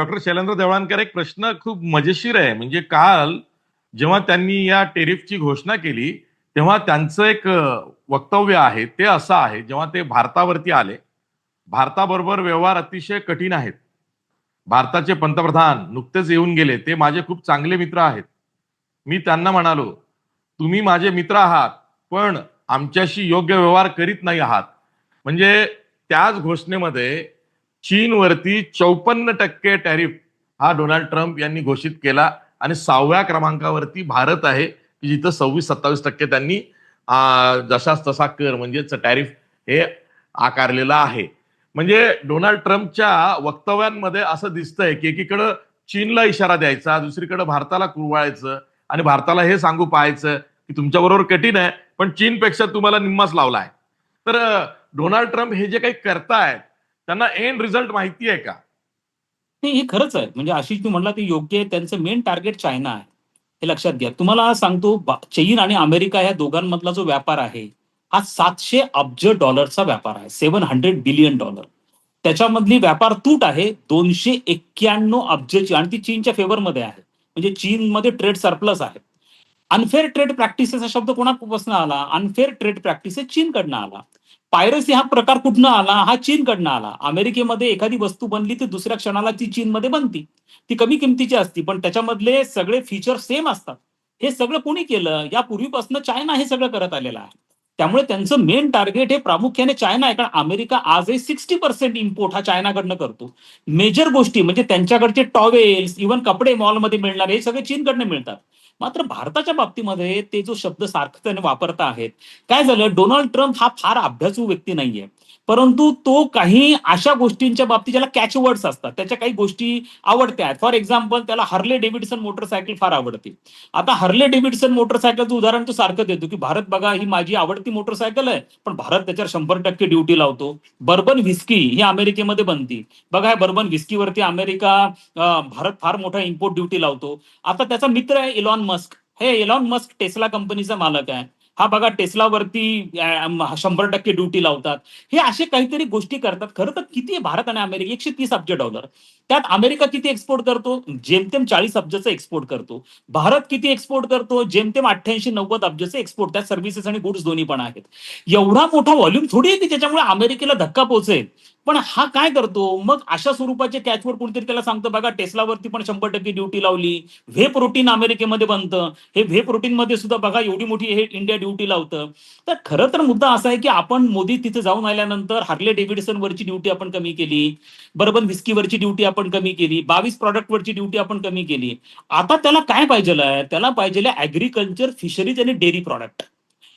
Doctor Shailendra देवळानकर, एक प्रश्न खूप मजेशीर आहे. म्हणजे काल जेव्हा त्यांनी या टेरिफची घोषणा केली तेव्हा त्यांचं एक वक्तव्य आहे ते असं आहे, जेव्हा ते भारतावरती आले, भारताबरोबर व्यवहार अतिशय कठीण आहेत. भारताचे पंतप्रधान नुकतेच येऊन गेले, ते माझे खूप चांगले मित्र आहेत. मी त्यांना म्हणालो, तुम्ही माझे मित्र आहात, पण आमच्याशी योग्य व्यवहार करीत नाही आहात. म्हणजे त्याच घोषणेमध्ये चीनवरती 54% टॅरिफ हा डोनाल्ड ट्रम्प यांनी घोषित केला आणि 6व्या क्रमांकावरती भारत आहे, की जिथं 26-27% त्यांनी जशाच तसा कर म्हणजेच टॅरिफ हे आकारलेला आहे. म्हणजे डोनाल्ड ट्रम्पच्या वक्तव्यांमध्ये असं दिसतंय की एकीकडं चीनला इशारा द्यायचा, दुसरीकडे भारताला कुरवाळायचं आणि भारताला हे सांगू पाहायचं की तुमच्याबरोबर कठीण आहे, पण चीनपेक्षा तुम्हाला निम्माच लावला आहे. तर डोनाल्ड ट्रम्प हे जे काही करतायत त्यांना एंड रिझल्ट माहिती आहे का? नाही, हे खरंच आहे. म्हणजे आशिष तू म्हणला ते योग्य आहे. त्यांचं मेन टार्गेट चायना आहे. हे लक्षात घ्या. तुम्हाला सांगतो चीन आणि अमेरिका या दोघांमधला जो व्यापार आहे, हा 700 अब्ज डॉलरचा व्यापार आहे. $700 बिलियन. त्याच्यामधली व्यापार तूट आहे 291 अब्जची आणि ती चीनच्या फेवरमध्ये आहे. म्हणजे चीनमध्ये ट्रेड सरप्लस आहे. अनफेअर ट्रेड प्रॅक्टिसेस हा शब्द कोणापासून आला? अनफेअर ट्रेड प्रॅक्टिसेस चीनकडनं आला. पायरसी हा प्रकार कुठनं आला? हा चीनकडनं आला. अमेरिकेमध्ये एखादी वस्तू बनली तर दुसऱ्या क्षणाला ती चीनमध्ये बनती. ती कमी किमतीची असती, पण त्याच्यामधले सगळे फीचर सेम असतात. हे सगळं कोणी केलं? यापूर्वीपासून चायना हे सगळं करत आलेलं आहे. त्यामुळे त्यांचं मेन टार्गेट हे प्रामुख्याने चायना आहे. कारण अमेरिका आजही 60% इम्पोर्ट हा चायनाकडनं करतो. मेजर गोष्टी म्हणजे त्यांच्याकडचे टॉवेल्स, इव्हन कपडे मॉलमध्ये मिळणारे हे सगळे चीनकडनं मिळतात. मात्र भारताच्या बाबतीमध्ये ते जो शब्द सारखं वापरता आहेत, काय झालं, डोनाल्ड ट्रम्प हा फार अभ्यासू व्यक्ती नाहीये, परंतु तो काही अशा गोष्टींच्या बाबतीत ज्याला कॅच वर्ड्स असतात, त्याच्या काही गोष्टी आवडत्या. फॉर एक्झाम्पल, त्याला हार्ले डेव्हिडसन मोटरसायकल फार आवडते. आता हार्ले डेव्हिडसन मोटरसायकलचं उदाहरण तो सारखं देतो की भारत बघा ही माझी आवडती मोटरसायकल आहे, पण भारत त्याच्यावर 100% ड्युटी लावतो. बर्बन व्हिस्की ही अमेरिकेमध्ये बनती, बघा बर्बन व्हिस्कीवरती अमेरिका भारत फार मोठा इम्पोर्ट ड्युटी लावतो. आता त्याचा मित्र आहे इलॉन मस्क. हे इलॉन मस्क टेस्ला कंपनीचा मालक आहे. हा बघा टेस्लावरती 100% ड्युटी लावतात. हे असे काहीतरी गोष्टी करतात. खरं तर किती आहे भारत आणि अमेरिका? 130 अब्ज डॉलर. त्यात अमेरिका किती एक्सपोर्ट करतो? जेमतेम 40 अब्जचं एक्सपोर्ट करतो. भारत किती एक्सपोर्ट करतो? जेमतेम 88-90 अब्जचं एक्सपोर्ट. त्यात सर्व्हिसेस आणि गुड्स दोन्ही पण आहेत. एवढा मोठा व्हॉल्यूम थोडी आहे की त्याच्यामुळे अमेरिकेला धक्का पोहोचेल. पण हा काय करतो मग, अशा स्वरूपाचे कॅचवर कोणतरी त्याला सांगतं बघा टेस्लावरती पण 100% ड्युटी लावली. व्हे प्रोटीन अमेरिकेमध्ये बनतं, हे व्हे प्रोटीन मध्ये सुद्धा बघा एवढी मोठी हे इंडिया ड्युटी लावतं. तर खरं तर मुद्दा असा आहे की आपण मोदी तिथे जाऊन आल्यानंतर हार्ले डेव्हिडसन वरची ड्युटी आपण कमी केली, बर्बन व्हिस्कीवरची ड्युटी आपण कमी केली, 22 प्रॉडक्ट वरची ड्युटी आपण कमी केली. आता त्याला काय पाहिजे आहे? त्याला पाहिजे ऍग्रिकल्चर, फिशरीज आणि डेअरी प्रॉडक्ट.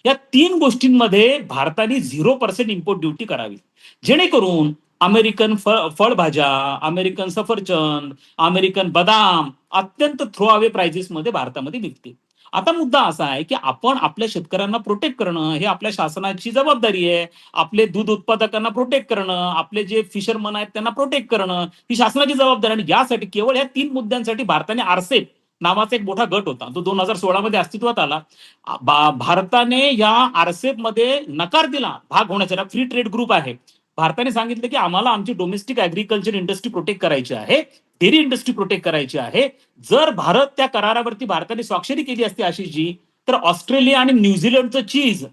या 3 गोष्टींमध्ये भारताने 0% इम्पोर्ट ड्युटी करावी, जेणेकरून अमेरिकन फळभाज्या, अमेरिकन सफरचंद, अमेरिकन बदाम अत्यंत थ्रो अवे प्राइजेस मध्ये भारतामध्ये विकतील. आता मुद्दा असा आहे की आपण आपल्या शेतकऱ्यांना प्रोटेक्ट करणं हे आपल्या शासनाची जबाबदारी आहे. आपले दूध उत्पादकांना प्रोटेक्ट करणं, आपले जे फिशरमन आहेत त्यांना प्रोटेक्ट करणं ही शासनाची जबाबदारी. आणि यासाठी केवळ या 3 मुद्द्यांसाठी भारताने आरसेप नावाचा एक मोठा गट होता, तो 2016 मध्ये अस्तित्वात आला. भारताने या आरसेप मध्ये नकार दिला भाग होण्याचा. फ्री ट्रेड ग्रुप आहे. भारताने सांगितलं की आम्हाला आमची डोमेस्टिक ऍग्रिकल्चर इंडस्ट्री प्रोटेक्ट करायची आहे, डेअरी इंडस्ट्री प्रोटेक्ट करायची आहे. जर भारत त्या करारावरती भारताने स्वाक्षरी केली असती आशिषजी, तर ऑस्ट्रेलिया आणि न्यूझीलंडचं चीज,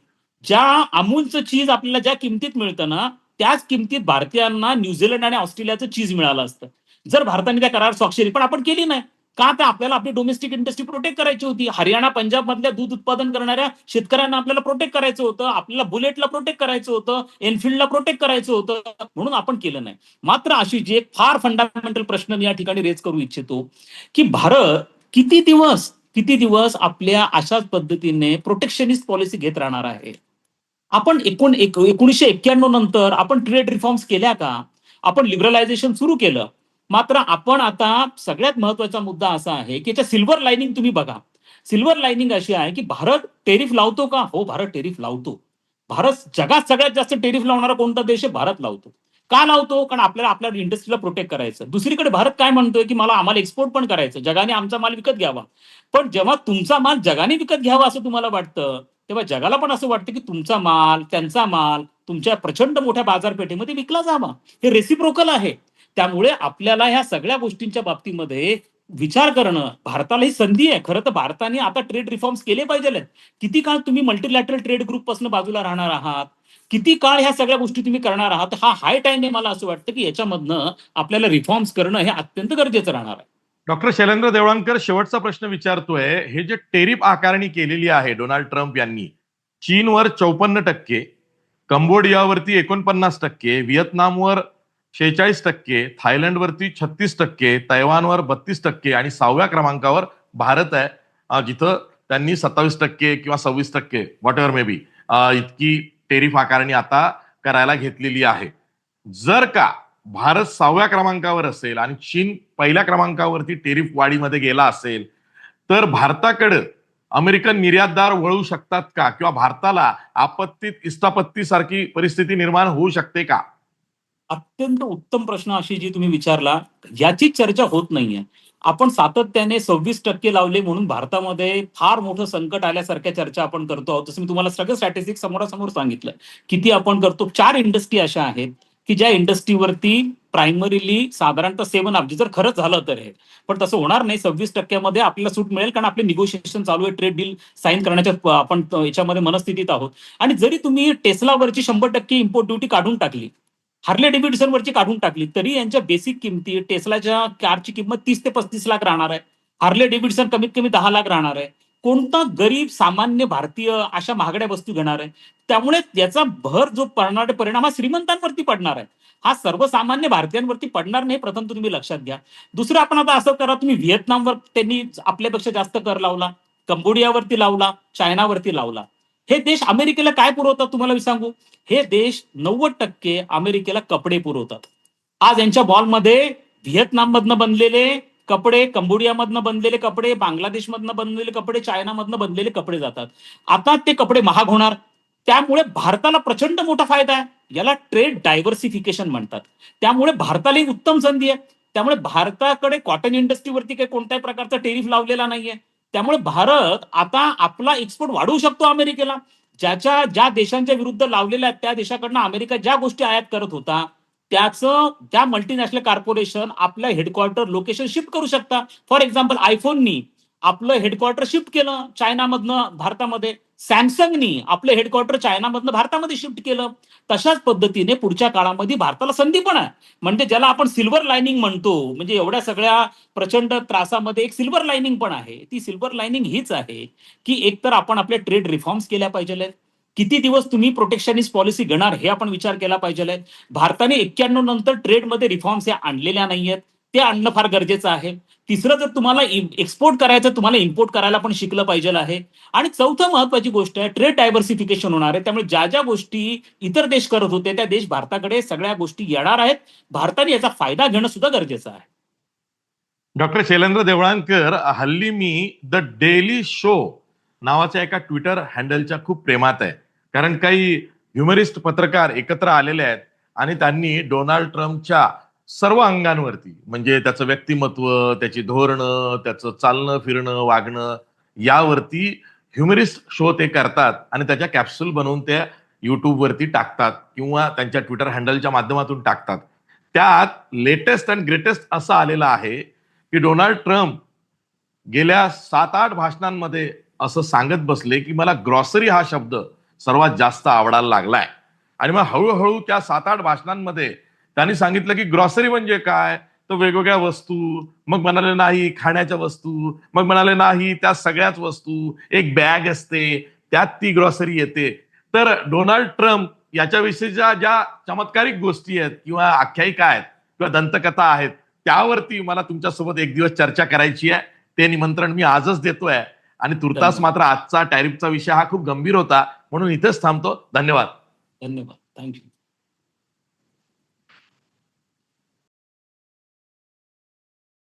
ज्या अमूलचं चीज आपल्याला ज्या किमतीत मिळतं ना, त्याच किमतीत भारतीयांना न्यूझीलंड आणि ऑस्ट्रेलियाचं चीज मिळालं असतं, जर भारताने त्या करार स्वाक्षरी पण आपण केली नाही. का? तर आपल्याला आपली डोमेस्टिक इंडस्ट्री प्रोटेक्ट करायची होती. हरियाणा पंजाब मधल्या दूध उत्पादन करणाऱ्या शेतकऱ्यांना आपल्याला प्रोटेक्ट करायचं होतं, आपल्याला बुलेटला प्रोटेक्ट करायचं होतं, एनफिल्डला प्रोटेक्ट करायचं होतं, म्हणून आपण केलं नाही. मात्र अशी जी एक फार फंडामेंटल प्रश्न मी या ठिकाणी रेज करू इच्छितो की भारत किती दिवस आपल्या अशाच पद्धतीने प्रोटेक्शनिस्ट पॉलिसी घेत राहणार आहे? आपण 1991 नंतर आपण ट्रेड रिफॉर्म्स केल्या का? आपण लिबरलायझेशन सुरू केलं. मात्र आपण आता सगळ्यात महत्वाचा मुद्दा असा आहे की याच्या सिल्वर लाईनिंग तुम्ही बघा. सिल्वर लाईनिंग अशी आहे की भारत टेरिफ लावतो का? हो, भारत टेरिफ लावतो. भारत जगात सगळ्यात जास्त टेरिफ लावणारा कोणता देश आहे? भारत लावतो. का लावतो? कारण आपल्याला आपल्या इंडस्ट्रीला प्रोटेक्ट करायचं. दुसरीकडे भारत काय म्हणतोय की आम्हाला एक्सपोर्ट पण करायचं, जगाने आमचा माल विकत घ्यावा. पण जेव्हा तुमचा माल जगाने विकत घ्यावा असं तुम्हाला वाटतं, तेव्हा जगाला पण असं वाटतं की तुमचा माल, त्यांचा माल तुमच्या प्रचंड मोठ्या बाजारपेठेमध्ये विकला जावा. हे रेसिप्रोकल आहे. त्यामुळे आपल्याला ह्या सगळ्या गोष्टींच्या बाबतीमध्ये विचार करणं, भारताला ही संधी आहे. खरं तर भारताने आता ट्रेड रिफॉर्म्स केले पाहिजेत. किती काळ तुम्ही मल्टीलॅटरल ट्रेड ग्रुप पासून बाजूला राहणार आहात? किती काळ ह्या सगळ्या गोष्टी तुम्ही करणार आहात? हा हाय टाइम आहे, मला असं वाटतं की याच्यामधनं आपल्याला रिफॉर्म्स करणं हे अत्यंत गरजेचं राहणार आहे. डॉक्टर शैलेंद्र देवळानकर शेवटचा प्रश्न विचारतोय, हे जे टेरिफ आकारणी केलेली आहे डोनाल्ड ट्रम्प यांनी, चीनवर 54%, कंबोडियावरती 49%, व्हिएतनामवर 46%, थायलंडवरती 36%, तैवानवर 32% आणि 6व्या क्रमांकावर भारत आहे, जिथं त्यांनी 27% किंवा 26% व्हॉट एव्हर मे बी इतकी टेरिफ आकारणी आता करायला घेतलेली आहे. जर का भारत 6व्या क्रमांकावर असेल आणि चीन पहिल्या क्रमांकावरती टेरिफ वाढीमध्ये गेला असेल, तर भारताकडे अमेरिकन निर्यातदार वळू शकतात का, किंवा भारताला आपत्तीत इष्टापत्ती सारखी परिस्थिती निर्माण होऊ शकते का? अत्यंत उत्तम प्रश्न अशी जी तुम्ही विचारला, याची चर्चा होत नाहीये. आपण सातत्याने 26% लावले म्हणून भारतामध्ये फार मोठं संकट आल्यासारख्या चर्चा आपण करतो आहोत. जसं मी तुम्हाला सगळं स्टॅटिस्टिक्स समोरासमोर सांगितलं. किती आपण करतो. 4 इंडस्ट्री अशा आहेत की ज्या इंडस्ट्रीवरती प्रायमरीली साधारणतः 7 अब्ज, जर खरंच झालं तर हे. पण तसं होणार नाही. 26% आपल्याला सूट मिळेल, कारण आपले निगोशिएशन चालू आहे. ट्रेड डील साईन करण्याच्या आपण याच्यामध्ये मनस्थितीत आहोत. आणि जरी तुम्ही टेस्लावरची 100% इम्पोर्ट ड्युटी काढून टाकली, हार्ले डेव्हिडसन वरची काढून टाकली, तरी यांच्या बेसिक किमती, टेस्लाच्या कारची किंमत 30 ते 35 लाख राहणार आहे. हार्ले डेव्हिडसन कमीत कमी 10 लाख राहणार आहे. कोणता गरीब सामान्य भारतीय अशा महागड्या वस्तू घेणार आहे? त्यामुळे याचा भर जो पडणारा परिणाम हा श्रीमंतांवरती पडणार आहे. हा सर्वसामान्य भारतीयांवरती पडणार नाही, प्रथम तुम्ही लक्षात घ्या. दुसरं, आपण आता असं करा, तुम्ही व्हिएतनामवर त्यांनी आपल्यापेक्षा जास्त कर लावला, कंबोडियावरती लावला, चायनावरती लावला. हे देश अमेरिकेला काय पुरवतात तुम्हाला मी सांगू? हे देश 90% अमेरिकेला कपडे पुरवतात. आज यांच्या बॉलमध्ये व्हिएतनाममधनं बनलेले कपडे, कंबोडियामधनं बनलेले कपडे, बांगलादेशमधनं बनलेले कपडे, चायनामधनं बनलेले कपडे जातात. आता ते कपडे महाग होणार. त्यामुळे भारताला प्रचंड मोठा फायदा आहे. याला ट्रेड डायव्हर्सिफिकेशन म्हणतात. त्यामुळे भारताला ही उत्तम संधी आहे. त्यामुळे भारताकडे कॉटन इंडस्ट्रीवरती काही कोणत्याही प्रकारचा टेरिफ लावलेला नाहीये. त्यामुळे भारत आता आपला एक्सपोर्ट वाढवू शकतो अमेरिकेला. ज्या देशांच्या विरुद्ध लावलेल्या आहेत, त्या देशाकडनं अमेरिका ज्या गोष्टी आयात करत होता, त्या मल्टीनॅशनल कॉर्पोरेशन आपल्या हेडक्वार्टर लोकेशन शिफ्ट करू शकता. फॉर एक्झाम्पल, आयफोननी आपलं हेडक्वार्टर शिफ्ट केलं चायनामधनं भारतामध्ये. सॅमसंगनी आपलं हेडक्वार्टर चायनामधनं भारतामध्ये शिफ्ट केलं. तशाच पद्धतीने पुढच्या काळामध्ये भारताला संधी पण आहे. म्हणजे ज्याला आपण सिल्वर लाइनिंग म्हणतो, म्हणजे एवढ्या सगळ्या प्रचंड त्रासामध्ये एक सिल्वर लाइनिंग पण आहे. ती सिल्वर लाइनिंग हीच आहे की एकतर आपण आपल्या ट्रेड रिफॉर्म्स केल्या पाहिजे. किती दिवस तुम्ही प्रोटेक्शनिस्ट पॉलिसी घेणार हे आपण विचार केला पाहिजे. भारताने 91 नंतर ट्रेडमध्ये रिफॉर्म्स या आणलेल्या नाहीयेत. ते आणणं फार गरजेचं आहे. तिसरं, जर तुम्हाला एक्सपोर्ट करायचं, तुम्हाला इम्पोर्ट करायला पण शिकलं पाहिजे आहे. आणि चौथं महत्वाची गोष्ट आहे, ट्रेड डायव्हर्सिफिकेशन होणार आहे. त्यामुळे ज्या ज्या गोष्टी इतर देश करत होते, त्या देश भारताकडे सगळ्या गोष्टी येणार आहेत. भारताने याचा फायदा घेणं सुद्धा गरजेचं आहे. डॉक्टर शैलेंद्र देवळानकर, हल्ली मी द डेली शो नावाच्या एका ट्विटर हँडलच्या खूप प्रेमात आहे. कारण काही ह्युमरिस्ट पत्रकार एकत्र आलेले आहेत आणि त्यांनी डोनाल्ड ट्रम्पच्या सर्व अंगांवरती, म्हणजे त्याचं व्यक्तिमत्व, त्याची धोरणं, त्याचं चालणं फिरणं वागणं, यावरती ह्युमरिस्ट शो ते करतात आणि त्याच्या कॅप्सूल बनवून ते युट्यूबवरती टाकतात किंवा त्यांच्या ट्विटर हँडलच्या माध्यमातून टाकतात. त्यात लेटेस्ट अँड ग्रेटेस्ट असं आलेलं आहे की डोनाल्ड ट्रम्प गेल्या 7-8 भाषणांमध्ये असं सांगत बसले की मला ग्रॉसरी हा शब्द सर्वात जास्त आवडायला लागलाय. आणि मग हळूहळू त्या 7-8 भाषणांमध्ये त्यांनी सांगितलं की ग्रॉसरी म्हणजे काय, तर वेगवेगळ्या वस्तू, मग म्हणाले नाही खाण्याच्या वस्तू, मग म्हणाले नाही त्या सगळ्याच वस्तू, एक बॅग असते त्यात ती ग्रॉसरी येते. तर डोनाल्ड ट्रम्प याच्याविषयीच्या ज्या चमत्कारिक गोष्टी आहेत किंवा आख्यायिका आहेत किंवा दंतकथा आहेत, त्यावरती मला तुमच्यासोबत एक दिवस चर्चा करायची आहे. ते निमंत्रण मी आजच देतोय. आणि तुर्तास मात्र आजचा टॅरिफचा विषय हा खूप गंभीर होता, म्हणून इथेच थांबतो. धन्यवाद. धन्यवाद. थँक्यू.